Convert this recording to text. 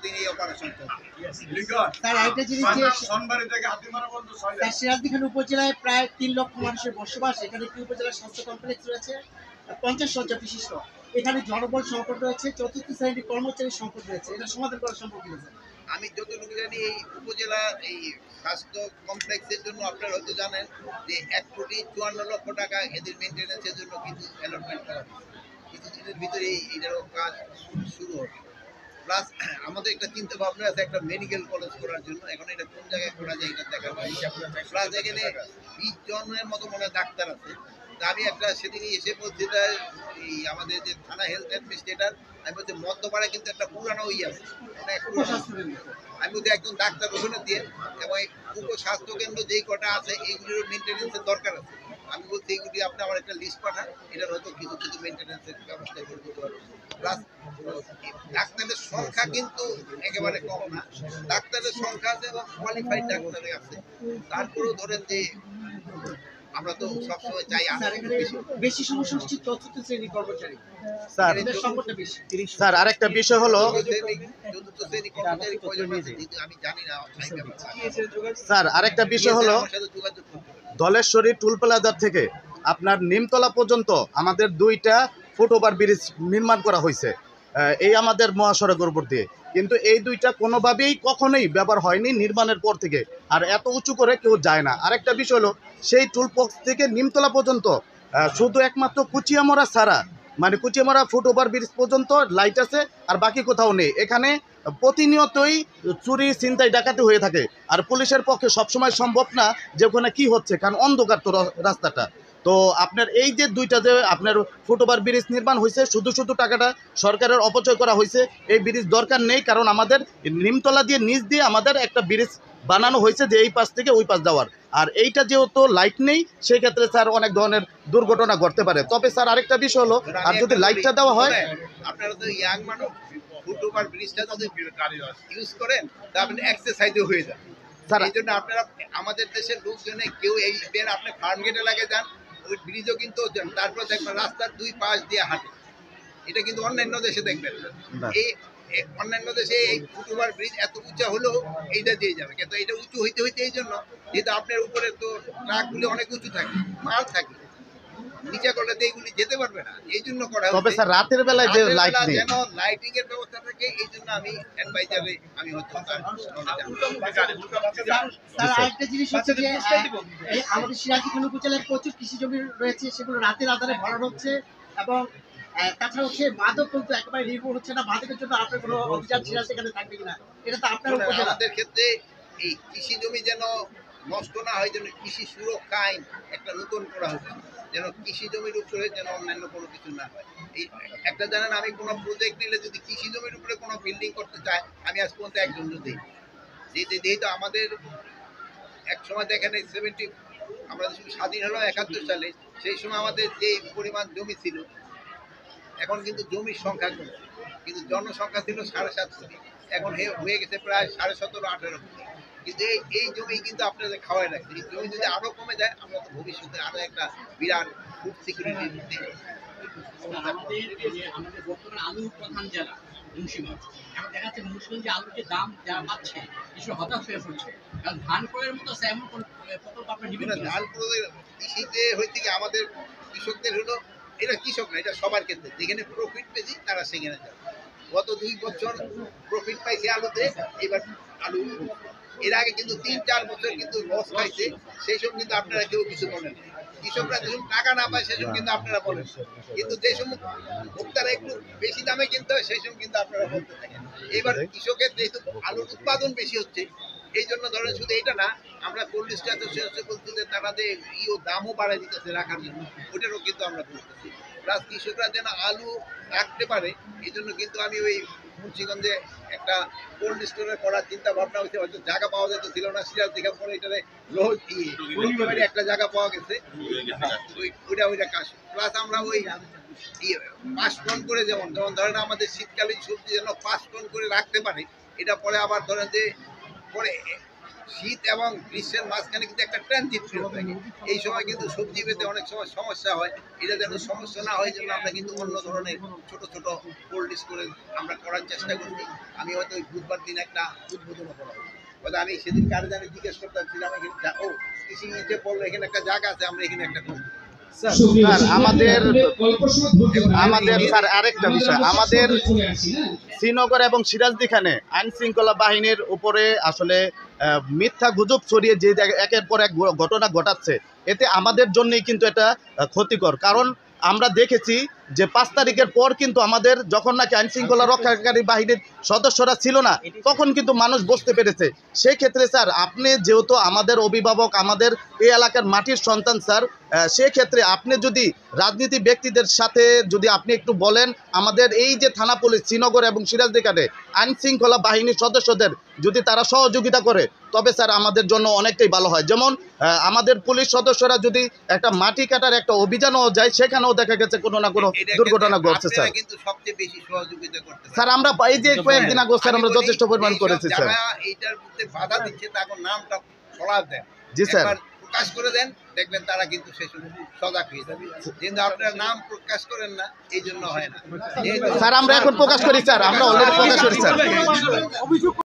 প্রতিদিন এই অপারেশন চলছে। স্যার একটা জিনিস যে স্যার সিরাজদিখান উপজেলায় প্রায় 3 লক্ষ মানুষের বসবাস। এখানে একটি উপজেলা স্বাস্থ্য কমপ্লেক্স রয়েছে 50 শয্যা বিশিষ্ট। এখানে জনবল সংকট রয়েছে, চতুর্থ শ্রেণীর কর্মচারী সংকট রয়েছে। এটা সমাধান করা সম্ভব কিনা স্যার? আমি যতটুকু জানি এই উপজেলা এই স্বাস্থ্য কমপ্লেক্সের জন্য আপনারা হয়তো জানেন যে 1,54,00,000 টাকা এদের মেনটেন্যান্সের জন্য কিছু অ্যালটমেন্ট করা হয়েছে। কিছুদিনের ভিতরেই এটারও কাজ শুরু হবে। প্লাস আমাদের একটা চিন্তা ভাবনা আছে একটা মেডিকেল কলেজ করার জন্য। এখন এটা কোন জায়গায় করা যায় এটা দেখা হয়। প্লাস এখানে 20 জনের মতো মনে হয় ডাক্তার আছে। তা আমি একটা সেদিনই এসে বলছি এই আমাদের যে থানা হেলথ অ্যাডমিনিস্ট্রেটর, আমি বলছি মধ্যপাড়ায় কিন্তু একটা পুরানো আছে অনেক পুরানো। আমি বলছি একজন ডাক্তার ওখানে দিয়ে এবং এই উপস্বাস্থ্য কেন্দ্র যেই কটা আছে এইগুলির মেনটেন্যান্সের দরকার আছে। আমি বলছি এইগুলি আপনি আমার একটা লিস্ট পাঠান, এটার হয়তো কিছু কিছু মেনটেন্যান্সের ব্যবস্থা করে দিতে পারবো। প্লাস ডাক্তারের সংখ্যা কিন্তু একেবারে কম না, ডাক্তারের সংখ্যা আছে এবং কোয়ালিফাইড ডাক্তার আছে। তারপরেও ধরেন যে আমরা তো সবসময় চাই বেশি সমস্যা হচ্ছে চতুর্থ শ্রেণীর কর্মচারী। স্যার এদের সংকটটা বেশি। স্যার আরেকটা বিষয় হলো চতুর্থ শ্রেণী কর্মচারী প্রয়োজন আছে, কিন্তু আমি জানি না। স্যার আরেকটা বিষয় হলো ধলেশ্বরী টুল প্লাজার থেকে আপনার নিমতলা পর্যন্ত আমাদের 2টা ফুটওভার ব্রিজ নির্মাণ করা হয়েছে এই আমাদের মহাসড়কের উপর দিয়ে, কিন্তু এই 2টা কোনোভাবেই কখনোই ব্যবহার হয়নি নির্মাণের পর থেকে, আর এত উঁচু করে কেউ যায় না। আরেকটা বিষয় হলো সেই টুল বক্স থেকে নিমতলা পর্যন্ত শুধু একমাত্র কুচিয়ামরা ছাড়া, মানে কুচিয়ামরা ফুটওভার ব্রিজ পর্যন্ত লাইট আছে, আর বাকি কোথাও নেই। এখানে প্রতিনিয়তই চুরি ছিনতাই ডাকাতি হয়ে থাকে, আর পুলিশের পক্ষে সবসময় সম্ভব না যে ওখানে কী হচ্ছে, কারণ অন্ধকার তো রাস্তাটা। তো আপনার এই যে 2টা যে আপনার ফুটওভার ব্রিজ নির্মাণ হয়েছে, শুধু টাকাটা সরকারের অপচয় করা হয়েছে। এই ব্রিজ দরকার নেই, কারণ আমাদের নিমতলা দিয়ে নিচ দিয়ে আমাদের একটা ব্রিজ বানানো হয়েছে যে এই পাশ থেকে ওই পাশ যাওয়ার। আর এইটা যেহেতু লাইট নেই, সেই ক্ষেত্রে স্যার অনেক ধরনের দুর্ঘটনা ঘটতে পারে। তবে স্যার আরেকটা বিষয় হলো, আর যদি লাইটটা দেওয়া হয়, আপনারা তো ইয়াং মানুষ, ফুটওভার ব্রিজটা যদি ইউজ করেন তা আপনি এক্সারসাইজও হয়ে যাবে। এই জন্য আপনারা আমাদের দেশের লোকজনে কেউ এই বের আপনি ফার্ম গেটে লাগে যান, ওই ব্রিজও কিন্তু তারপর দেখবেন রাস্তার 2 পাশ দিয়ে হাঁটে। এটা কিন্তু অন্যান্য দেশে দেখবেন এই অন্যান্য দেশে এই ফুটওভার ব্রিজ এত উঁচা হলেও এইটা দিয়ে যাবে, কিন্তু এটা উঁচু হইতে হইতে এই জন্য যেহেতু আপনার উপরে তো ট্রাকগুলো অনেক উঁচু থাকে, মাল থাকে, নিচে করলে তো এইগুলি যেতে পারবে না। এই জন্য করা তবে স্যার রাতের বেলায় যে লাইট নেই, যেন লাইটিং এর ব্যবস্থা থাকে, এই জন্য আমি অ্যাডভাইজারে আমি হয়তো স্যার আরেকটা জিনিস হচ্ছে যে আমাদের সিরাজদিখান উপজেলায় প্রচুর কৃষি জমি রয়েছে, সেগুলো রাতের আধারে ভরাট হচ্ছে এবং তাছাড়া হচ্ছে মাদক কিন্তু একেবারে নির্ভর হচ্ছে না। মাদকের জন্য আপনার কোনো অভিযান সিরাজদিখানে থাকবে কিনা, এটা তো আপনার উপজেলা। আমাদের ক্ষেত্রে এই কৃষি জমি যেন নষ্ট না হয়, যেন কৃষি সুরক্ষা আইন একটা নতুন করা হচ্ছে, যেন কৃষি জমির উপরে যেন অন্যান্য কোনো কিছু না হয়। এই একটা জানেন, আমি কোনো প্রজেক্ট নিলে যদি কৃষি জমির উপরে কোনো বিল্ডিং করতে চাই, আমি আজ পর্যন্ত একজন যদি যেহেতু আমাদের এক সময় দেখেন 70 আমরা স্বাধীন হলো 71 সালে, সেই সময় আমাদের যে পরিমাণ জমি ছিল, এখন কিন্তু জমির সংখ্যা কমেছে, কিন্তু জনসংখ্যা ছিল 7.5 কোটি, এখন হয়ে গেছে প্রায় 17.5-18 কোটি। কিন্তু এই জমি কিন্তু আপনাদের খাওয়াই রাখছে। এই জমি যদি আরো কমে যায়, আমরা তো ভবিষ্যতে আরো একটা বিরাট ফুড সিকিউরিটি আমাদের বর্তমানে আলু প্রধান জেলা মুন্সিগঞ্জ, এখন দেখা যাচ্ছে মুন্সিগঞ্জে আলুর যে দাম যারা পাচ্ছে কিছু হতাশ হয়ে পড়ছে, কারণ ধান ক্রয়ের মতো এমন কোন প্রকল্প আপনার নিবেন? ধান ক্রয়ের কৃষিতে হয়েছে কি, আমাদের কৃষকদের হলো, এটা কৃষক না, এটা সবার ক্ষেত্রে যেখানে প্রফিট পেয়েছি তারা সেখানে যাবে। গত 2 বছর প্রফিট পাইছে আলুতে, এবার আলু এর আগে কিন্তু 3-4 বছর কিন্তু লস খাইছে, সেই সব কিন্তু আপনারা কেউ কিছু বলেন। কৃষকরা যখন টাকা না পায় সেসব কিন্তু আপনারা বলেন, কিন্তু যে সময় ভোক্তারা একটু বেশি দামে কিনতে হয় সেই সময় কিন্তু আপনারা বলতে থাকেন। এবার কৃষকের যেহেতু আলুর উৎপাদন বেশি হচ্ছে, এই জন্য ধরেন শুধু এটা না, আমরা কোল্ড স্টোরেজ বলতে যে তাদের দামও বাড়াই দিতেছে রাখার জন্য, ওটারও কিন্তু আমরা করতেছি। প্লাস কৃষকরা যেন আলু রাখতে পারে, এই জন্য কিন্তু আমি ওই মুন্সিগঞ্জে একটা কোল্ড স্টোরে করার চিন্তা ভাবনা হয়েছে। হয়তো জায়গা পাওয়া যেত ছিল না, সিরাজদিখান পরে এটারে একটা জায়গা পাওয়া গেছে, ওইটা কাজ। প্লাস আমরা ওই 5 টন করে যেমন ধরেন আমাদের শীতকালীন সবজি যেন 5 টন করে রাখতে পারে, এটা পরে আবার ধরেন যে পরে শীত এবং গ্রীষ্মের মাঝখানে কিন্তু একটা ট্রানজিট পিরিয়ড থাকে। এই সময় কিন্তু সবজি পেতে অনেক সময় সমস্যা হয়। এটা যেন সমস্যা না হয় জন্য আমরা কিন্তু অন্য ধরনের ছোট ছোট কোল্ড স্টোরেজ আমরা করার চেষ্টা করছি। আমি হয়তো ওই বুধবার দিন একটা উদ্বোধনও করাবো। হয়তো আমি সেদিন কার জানি জিজ্ঞেস করতেছিলাম এখানে ও কৃষি নিচে পড়লো, এখানে একটা জায়গা আছে, আমরা এখানে একটা করবো। স্যার আমাদের স্যার আরেকটা বিষয়, আমাদের শ্রীনগর এবং সিরাজদিখানে আইন শৃঙ্খলা বাহিনীর উপরে আসলে মিথ্যা গুজব ছড়িয়ে যে একের পর এক ঘটনা ঘটাচ্ছে, এতে আমাদের জন্যই কিন্তু এটা ক্ষতিকর। কারণ আমরা দেখেছি যে 5 তারিখের পর কিন্তু আমাদের যখন নাকি আইন শৃঙ্খলা রক্ষাকারী বাহিনীর সদস্যরা ছিল না, তখন কিন্তু মানুষ বুঝতে পেরেছে। সেই ক্ষেত্রে স্যার আপনি যেহেতু আমাদের অভিভাবক, আমাদের এই এলাকার মাটির সন্তান স্যার, সেক্ষেত্রে আপনি যদি রাজনীতি ব্যক্তিদের সাথে যদি আপনি একটু বলেন, আমাদের এই যে থানা পুলিশ শ্রীনগর এবং সিরাজদিখানে আইন শৃঙ্খলা বাহিনীর সদস্যদের যদি তারা সহযোগিতা করে, তবে স্যার আমাদের জন্য অনেকটাই ভালো হয়। যেমন আমাদের পুলিশ সদস্যরা যদি একটা মাটি কাটার একটা অভিযানও যায়, সেখানেও দেখা গেছে কোনো না কোনো দুর্ঘটনা ঘটছে স্যার। কিন্তু সবচেয়ে বেশি সহযোগিতা করতে স্যার আমরা এই যে কয়েকদিন আগে স্যার আমরা যথেষ্ট পরিমাণ করেছি স্যার। এইটার মধ্যে বাধা দিচ্ছে তাদের নামটা ছড়া দেন, জি স্যার, প্রকাশ করে দেন, দেখবেন তারা কিন্তু সে সজাগ হয়ে যাবে। কিন্তু আপনার নাম প্রকাশ করেন না, এই জন্য হয় না। স্যার আমরা এখন প্রকাশ করি স্যার, আমরা অলরেডি প্রকাশ করি স্যার।